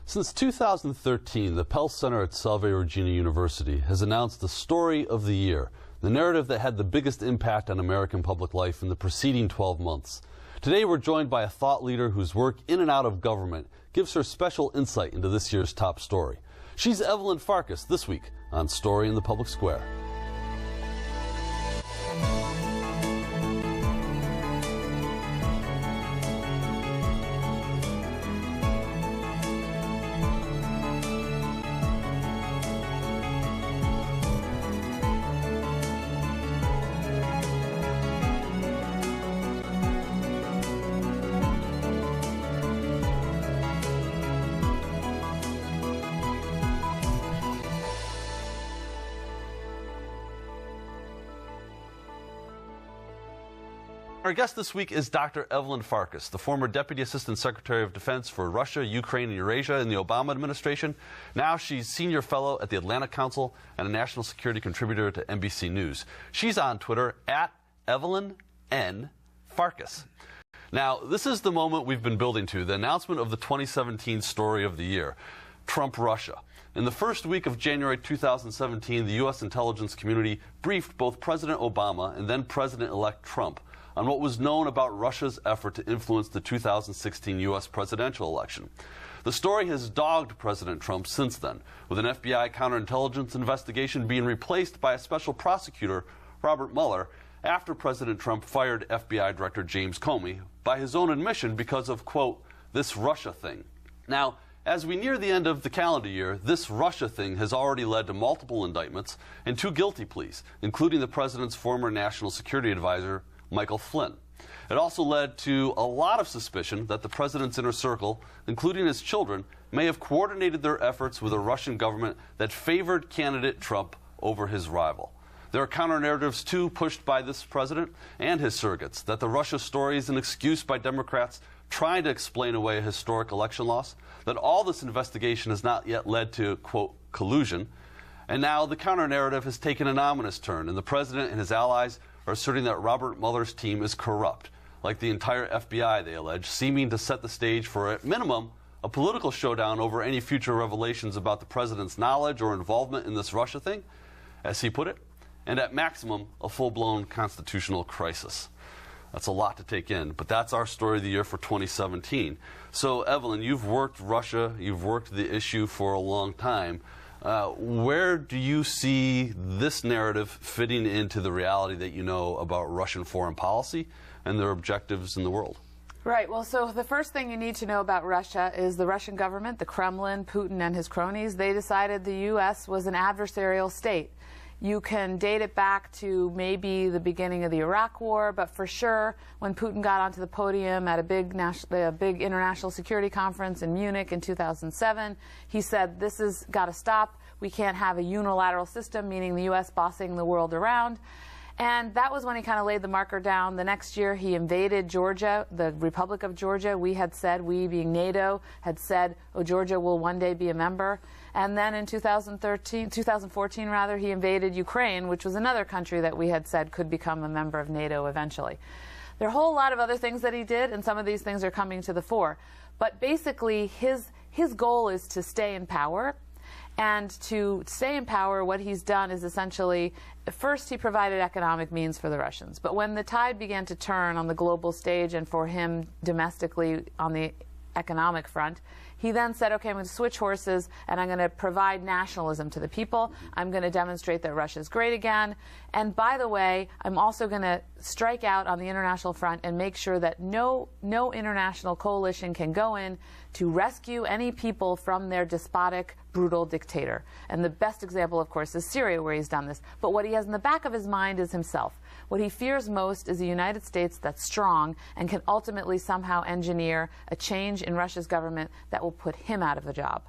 Since 2013, the Pell Center at Salve Regina University has announced the Story of the Year, the narrative that had the biggest impact on American public life in the preceding 12 months. Today we're joined by a thought leader whose work in and out of government gives her special insight into this year's top story. She's Evelyn Farkas this week on Story in the Public Square. Our guest this week is Dr. Evelyn Farkas, the former Deputy Assistant Secretary of Defense for Russia, Ukraine, and Eurasia in the Obama administration. Now she's Senior Fellow at the Atlantic Council and a National Security Contributor to NBC News. She's on Twitter at Evelyn N. Farkas. Now, this is the moment we've been building to, the announcement of the 2017 Story of the Year, Trump-Russia. In the first week of January 2017, the U.S. intelligence community briefed both President Obama and then President-elect Trump on what was known about Russia's effort to influence the 2016 U.S. presidential election. The story has dogged President Trump since then, with an FBI counterintelligence investigation being replaced by a special prosecutor, Robert Mueller, after President Trump fired FBI Director James Comey, by his own admission, because of, quote, this Russia thing. Now, as we near the end of the calendar year, this Russia thing has already led to multiple indictments and 2 guilty pleas, including the president's former national security advisor, Michael Flynn. It also led to a lot of suspicion that the president's inner circle, including his children, may have coordinated their efforts with a Russian government that favored candidate Trump over his rival. There are counter-narratives, too, pushed by this president and his surrogates, that the Russia story is an excuse by Democrats trying to explain away a historic election loss, that all this investigation has not yet led to, quote, collusion. And now the counter-narrative has taken an ominous turn, and the president and his allies are asserting that Robert Mueller's team is corrupt, like the entire FBI, they allege, seeming to set the stage for, at minimum, a political showdown over any future revelations about the president's knowledge or involvement in this Russia thing, as he put it, and at maximum, a full-blown constitutional crisis. That's a lot to take in, but that's our story of the year for 2017. So, Evelyn, you've worked Russia, you've worked the issue for a long time. Where do you see this narrative fitting into the reality that you know about Russian foreign policy and their objectives in the world? Right. Well, so the first thing you need to know about Russia is the Russian government, the Kremlin, Putin and his cronies, they decided the U.S. was an adversarial state. You can date it back to maybe the beginning of the Iraq War, but for sure, when Putin got onto the podium at a big international security conference in Munich in 2007, he said, this has got to stop. We can't have a unilateral system, meaning the U.S. bossing the world around. And that was when he kind of laid the marker down. The next year, he invaded Georgia, the Republic of Georgia. We had said, we being NATO, had said, oh, Georgia will one day be a member. And then in 2014 rather, he invaded Ukraine, which was another country that we had said could become a member of NATO eventually. There are a whole lot of other things that he did, and some of these things are coming to the fore. But basically, his goal is to stay in power. And to stay in power, what he's done is essentially, first he provided economic means for the Russians. But when the tide began to turn on the global stage and for him domestically on the economic front, he then said, okay, I'm going to switch horses and I'm going to provide nationalism to the people. I'm going to demonstrate that Russia's great again. And by the way, I'm also going to strike out on the international front and make sure that no international coalition can go in to rescue any people from their despotic, brutal dictator. And the best example, of course, is Syria, where he's done this. But what he has in the back of his mind is himself. What he fears most is a United States that's strong and can ultimately somehow engineer a change in Russia's government that will put him out of the job.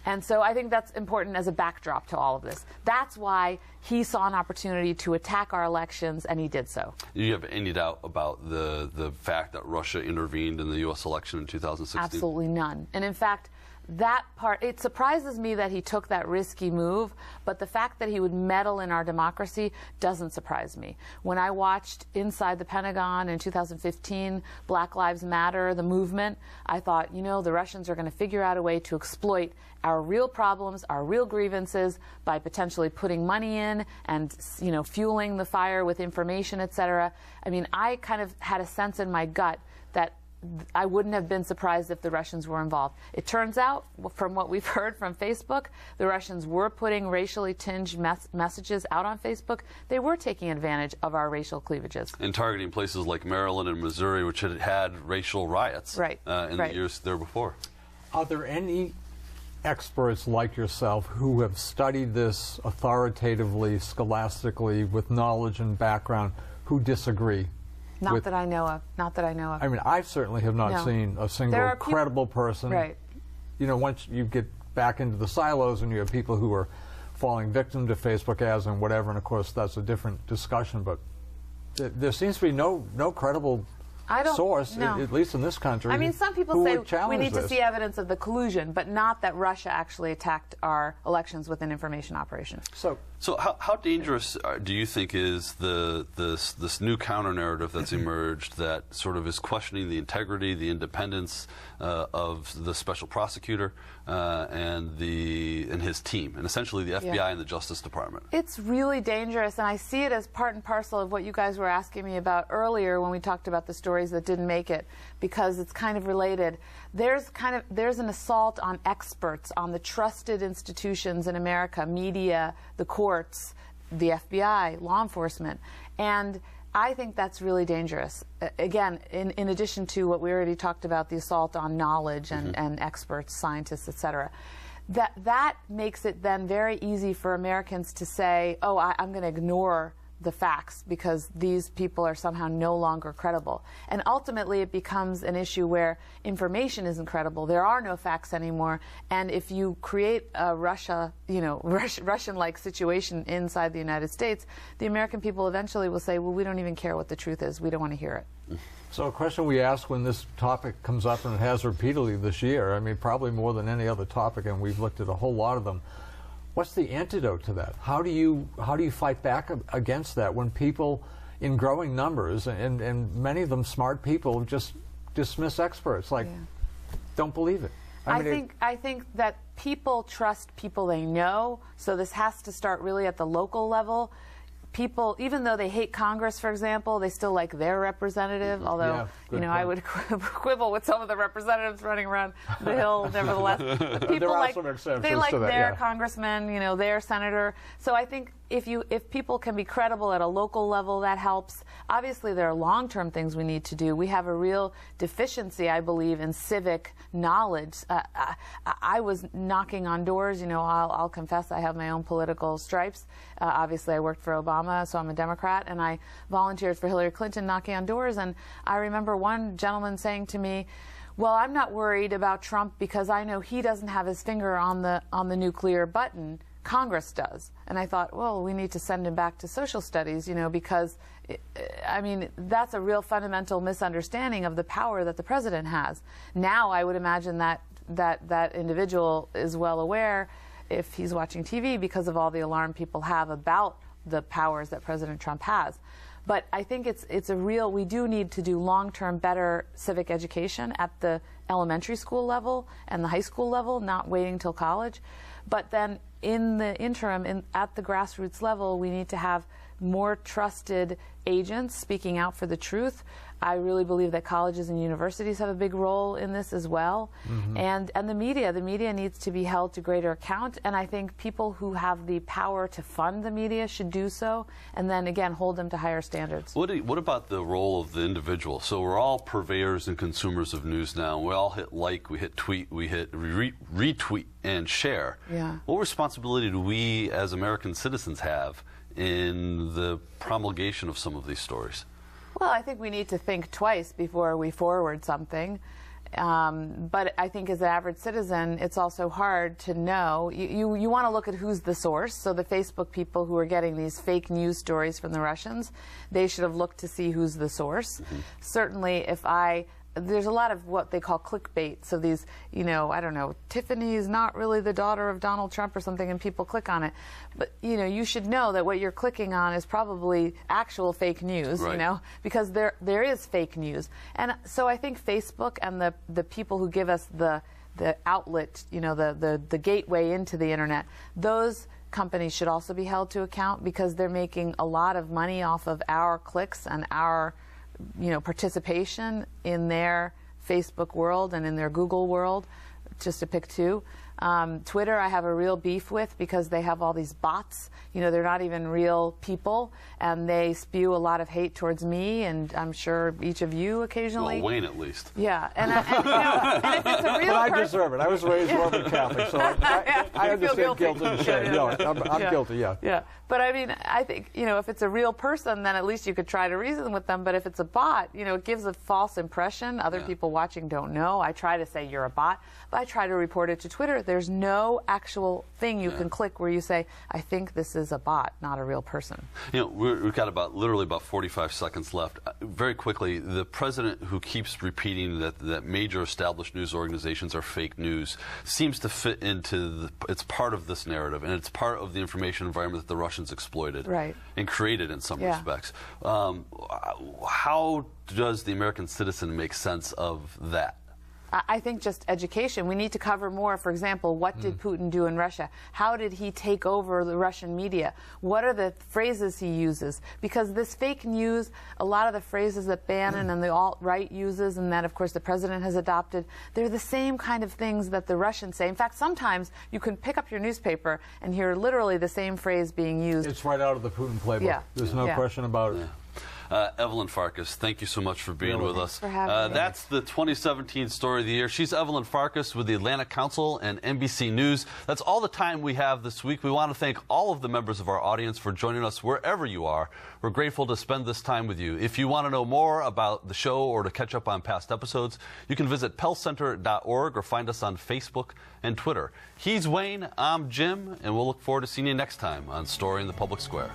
And so I think that's important as a backdrop to all of this. That's why he saw an opportunity to attack our elections, and he did so. Do you have any doubt about the fact that Russia intervened in the U.S. election in 2016? Absolutely none. And in fact, that part, it surprises me that he took that risky move, but the fact that he would meddle in our democracy doesn't surprise me. When I watched Inside the Pentagon in 2015, Black Lives Matter, the movement, I thought, you know, the Russians are going to figure out a way to exploit our real problems, our real grievances, by potentially putting money in and, you know, fueling the fire with information, etc. I mean, I kind of had a sense in my gut that I wouldn't have been surprised if the Russians were involved. It turns out, from what we've heard from Facebook, the Russians were putting racially tinged messages out on Facebook. They were taking advantage of our racial cleavages. And targeting places like Maryland and Missouri, which had had racial riots in the years there before. Are there any experts like yourself who have studied this authoritatively, scholastically, with knowledge and background, who disagree? Not that I know of. Not that I know of. I mean, I certainly have not seen a single credible person. Right. You know, once you get back into the silos and you have people who are falling victim to Facebook ads and whatever, and of course that's a different discussion, but there seems to be no credible source, at least in this country. I mean, some people say we need to see evidence of the collusion, but not that Russia actually attacked our elections with an information operation. So how dangerous do you think is this new counter-narrative that's emerged that sort of is questioning the integrity, the independence of the special prosecutor and his team, and essentially the FBI and the Justice Department? It's really dangerous, and I see it as part and parcel of what you guys were asking me about earlier when we talked about the stories that didn't make it, because it's kind of related. There's an assault on experts, on the trusted institutions in America, media, the courts, the FBI, law enforcement, and I think that's really dangerous. Again, in addition to what we already talked about, the assault on knowledge and experts, scientists, etc. That makes it then very easy for Americans to say, oh, I'm going to ignore the facts because these people are somehow no longer credible. And ultimately it becomes an issue where information isn't credible. There are no facts anymore. And if you create a Russian-like situation inside the United States, the American people eventually will say, well, we don't even care what the truth is. We don't want to hear it. So a question we ask when this topic comes up, and it has repeatedly this year, I mean, probably more than any other topic, and we've looked at a whole lot of them. What's the antidote to that? How do you fight back against that when people, in growing numbers, and many of them smart people, just dismiss experts, like don't believe it? I think that people trust people they know, so this has to start really at the local level. People, even though they hate Congress, for example, they still like their representative, although, I would quibble with some of the representatives running around the Hill, nevertheless. But people like their congressman, their senator. So I think if people can be credible at a local level, that helps. Obviously, there are long-term things we need to do. We have a real deficiency, I believe, in civic knowledge. I was knocking on doors. I'll confess I have my own political stripes. Obviously, I worked for Obama, so I'm a Democrat, and I volunteered for Hillary Clinton knocking on doors. And I remember one gentleman saying to me, well, I'm not worried about Trump because I know he doesn't have his finger on the nuclear button. Congress does. And I thought, well, we need to send him back to social studies, because, that's a real fundamental misunderstanding of the power that the president has. Now I would imagine that individual is well aware, if he's watching TV, because of all the alarm people have about the powers that President Trump has. But I think we do need to do long-term better civic education at the elementary school level and the high school level, not waiting till college. But then in the interim, at the grassroots level, we need to have more trusted agents speaking out for the truth. I really believe that colleges and universities have a big role in this as well. And the media needs to be held to greater account, and I think people who have the power to fund the media should do so, and then again hold them to higher standards. What about the role of the individual? So we're all purveyors and consumers of news now. We all hit like, we hit tweet, we hit retweet and share. Yeah. What responsibility do we as American citizens have in the promulgation of some of these stories? Well, I think we need to think twice before we forward something. But I think as an average citizen, it's also hard to know. You want to look at who's the source. So the Facebook people who are getting these fake news stories from the Russians, they should have looked to see who's the source. Certainly, if I there's a lot of what they call clickbait. So these, you know, I don't know, Tiffany is not really the daughter of Donald Trump or something, and people click on it. But, you know, you should know that what you're clicking on is probably actual fake news, right. you know, because there is fake news. And so I think Facebook and the people who give us the outlet, you know, the gateway into the internet, those companies should also be held to account, because they're making a lot of money off of our clicks and our, you know, participation in their Facebook world and in their Google world, just to pick two. Twitter, I have a real beef with, because they have all these bots. You know, they're not even real people, and they spew a lot of hate towards me, and I'm sure each of you occasionally. Well, Wayne, at least. Yeah, and you know, and if it's a real But I deserve it. I was raised Roman Catholic, so I understand guilt and shame. No, I'm guilty, yeah. Yeah, but I mean, I think, you know, if it's a real person, then at least you could try to reason with them. But if it's a bot, you know, it gives a false impression. Other people watching don't know. I try to say you're a bot, but I try to report it to Twitter. There's no actual thing you can click where you say, I think this is a bot, not a real person. You know, we've got literally about 45 seconds left. Very quickly, the president, who keeps repeating that major established news organizations are fake news, seems to fit into it's part of this narrative, and it's part of the information environment that the Russians exploited and created in some respects. How does the American citizen make sense of that? I think just education. We need to cover more. For example, what did Putin do in Russia? How did he take over the Russian media? What are the phrases he uses? Because this fake news, a lot of the phrases that Bannon and the alt-right uses, and that, of course, the president has adopted, they're the same kind of things that the Russians say. In fact, sometimes you can pick up your newspaper and hear literally the same phrase being used. It's right out of the Putin playbook. Yeah. There's no question about it. Evelyn Farkas, thank you so much for being with us. Thanks for having me. That's the 2017 Story of the Year. She's Evelyn Farkas with the Atlantic Council and NBC News. That's all the time we have this week. We want to thank all of the members of our audience for joining us wherever you are. We're grateful to spend this time with you. If you want to know more about the show or to catch up on past episodes, you can visit pellcenter.org or find us on Facebook and Twitter. He's Wayne, I'm Jim, and we'll look forward to seeing you next time on Story in the Public Square.